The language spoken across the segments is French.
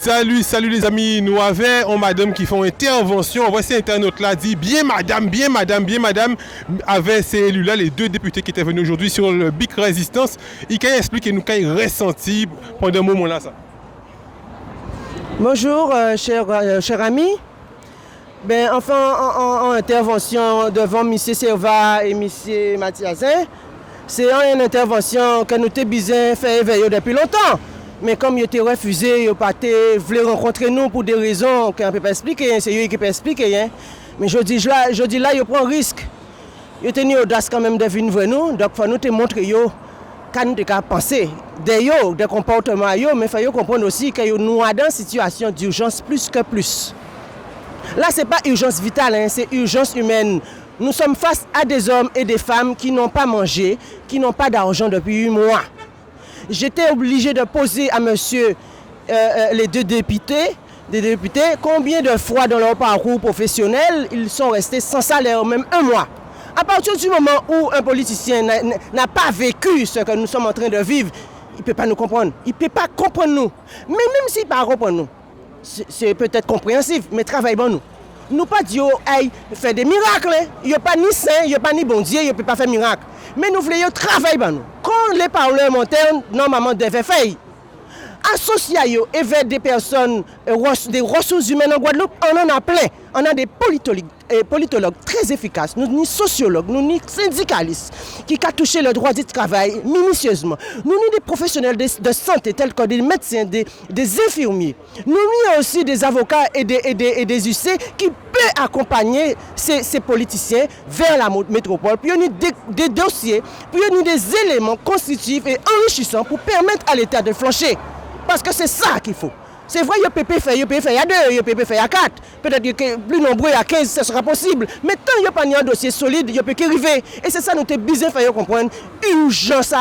Salut les amis, nous avons une madame qui font intervention. Voici internaute là dit bien madame, avec ces élus là, les deux députés qui étaient venus aujourd'hui sur le Bic Résistance. Ils ont expliqué nous qu'ils ressenti pendant un moment là ça. Bonjour cher ami. En intervention devant M. Serva et M. Mathiasin, c'est une intervention que nous avons besoin de faire éveiller depuis longtemps. Mais comme ils ont refusé, ils n'ont pas voulu rencontrer nous pour des raisons qu'on ne peut pas expliquer, c'est eux qui peuvent expliquer. Mais je dis là, ils prennent un risque. Ils ont tenu l'audace quand même de venir vers nous, donc il faut nous montrer quand nous devons penser des comportements, mais il faut comprendre aussi que nous sommes dans une situation d'urgence plus que plus. Là, ce n'est pas urgence vitale, c'est urgence humaine. Nous sommes face à des hommes et des femmes qui n'ont pas mangé, qui n'ont pas d'argent depuis 8 mois. J'étais obligé de poser à monsieur les deux députés, combien de fois dans leur parcours professionnel ils sont restés sans salaire, même un mois. À partir du moment où un politicien n'a pas vécu ce que nous sommes en train de vivre, il ne peut pas nous comprendre. Il ne peut pas comprendre nous. Mais même s'il ne peut pas comprendre nous, c'est peut-être compréhensif, mais travaille bon nous. Nous pas dire faire des miracles. Il n'y a pas ni saint, il n'y a pas ni bon Dieu, il ne peut pas faire miracle. Mais nous voulons travailler bon nous. Quand les parlementaires normalement devaient faire, associer avec des personnes, des ressources humaines en Guadeloupe, on en a plein. On a des politologues très efficaces, nous ni sociologues, nous ni syndicalistes qui ont touché le droit du travail minutieusement. Nous ni des professionnels de santé tels que des médecins, des infirmiers. Nous ni aussi des avocats et des UC qui peuvent accompagner ces politiciens vers la métropole. Puis on a des dossiers, puis on a des éléments constitutifs et enrichissants pour permettre à l'État de flancher. Parce que c'est ça qu'il faut. C'est vrai, il peut faire, il y a 2, il peut faire, il y a 4. Peut-être que plus nombreux, à 15, ce sera possible. Mais tant qu'il n'y a pas un dossier solide, il peut qu'arriver. Et c'est ça nous avons besoin de faire comprendre urgence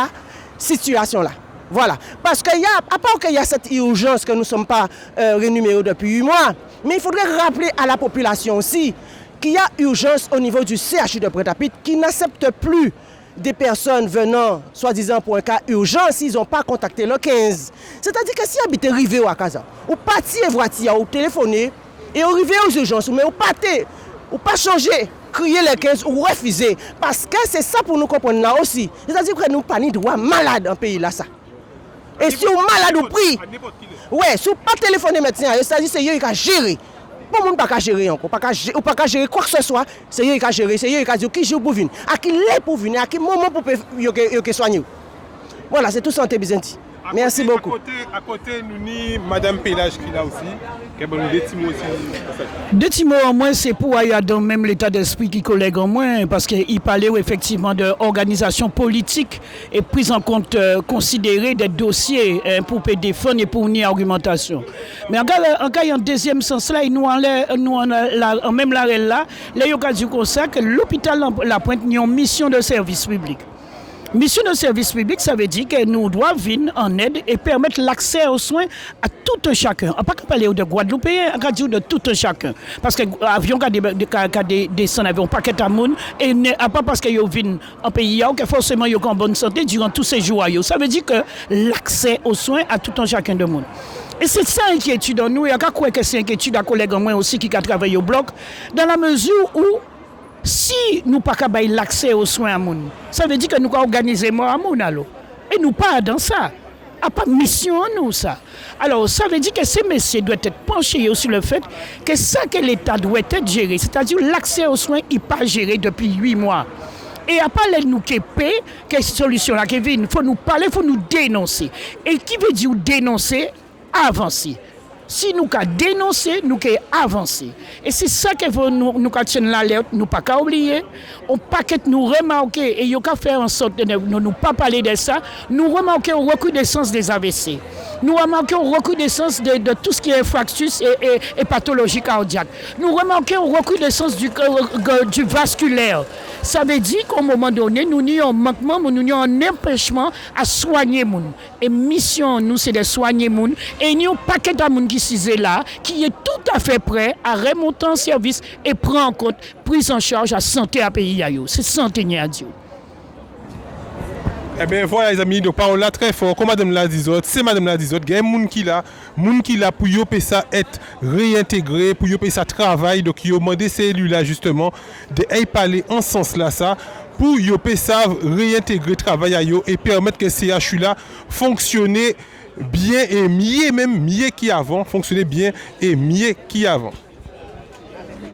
cette situation-là. Voilà. Parce qu'à part qu'il y a cette urgence que nous ne sommes pas rémunérés depuis 8 mois, mais il faudrait rappeler à la population aussi qu'il y a urgence au niveau du CHU de Pointe-à-Pitre qui n'accepte plus des personnes venant, soi-disant pour un cas urgent, s'ils n'ont pas contacté le 15. C'est-à-dire que si vous habitez arrivé à casa, ou parti et voiture, ou téléphoner, et arrivé aux urgences, mais ou partez, ou pas changer, crier le 15 ou refuser. Parce que c'est ça pour nous comprendre là aussi. C'est-à-dire que nous pas ni droit malade dans le pays là ça. Et si vous malade ou pris, ouais, si vous pas téléphoner médecin, c'est-à-dire que c'est eux qui ont géré. Bon, on ne peut pas gérer encore, ou pas gérer quoi que ce soit, c'est eux qui ont géré, c'est eux qui ont dit qui joue pour venir, à qui l'est pour venir, à quel moment pour soigner. Voilà, c'est tout ça, on t'a besoin de. Merci beaucoup. À côté, nous avons Madame Pélage qui est là aussi. Deux petits mots aussi. Deux petits mots en moins, c'est pour aller dans même l'état d'esprit qui collègue en moins, parce qu'il parlait effectivement d'organisation politique et prise en compte considérée des dossiers pour défendre et pour une argumentation. Mais en cas, en deuxième sens, là, nous en même l'arrêt là, là, il y a du constat que l'hôpital La Pointe a une mission de service public. Mission de service public, ça veut dire que nous devons venir en aide et permettre l'accès aux soins à tout un chacun. On ne peut pas parler de Guadeloupéens, on peut dire de tout un chacun. Parce que l'avion qui descend avec un paquet de monde, et pas parce qu'ils viennent en pays, que forcément ils sont en bonne santé durant tous ces jours. Ça veut dire que l'accès aux soins à tout un chacun de monde. Et c'est ça l'inquiétude en nous. Il y a quoi que c'est inquiétude à collègues en moi aussi qui travaillent au bloc, dans la mesure où si nous pas capable l'accès aux soins à moun, ça veut dire que nous avons organisé mort à moun alors. Et nous pas dans ça. A pas mission en nous ça. Alors ça veut dire que ces messieurs doivent être penchés sur le fait que ça que l'État doit être géré, c'est-à-dire l'accès aux soins n'est pas géré depuis 8 mois. Et à part les nous qui paient, quelle solution là qui vient, il faut nous parler, il faut nous dénoncer. Et qui veut dire dénoncer, avancer. Si nous avons dénoncé, nous avons avancé. Et c'est ça qu'il faut nous tenir l'alerte, nous ne pas oublier. On ne pas nous remarquer et il faut faire en sorte de ne pas parler de ça. Nous remarquons une recrudescence des AVC. Nous remarquons une recrudescence de tout ce qui est fractus et pathologie cardiaque. Nous remarquons une recrudescence du vasculaire. Ça veut dire qu'à un moment donné, nous avons un manquement, nous avons un empêchement à soigner les gens. Et mission, nous, c'est de soigner les gens. Et nous avons un paquet de gens qui sont là, qui est tout à fait prêt à remonter en service et prendre en compte prise en charge à santé à pays. C'est santé à Dieu. Eh bien voilà les amis, donc parole là très fort, comme Madame la Dizotte, c'est Madame la Dizotte, il y a un monde qui là pour yo peut ça être réintégré, pour yo peut ça travail, donc yo demandé ces élus là justement de parler en ce sens là ça pour yo peut ça réintégrer travail à yo et permettre que CHU là fonctionner bien et mieux même mieux qu'avant, fonctionner bien et mieux qu'avant.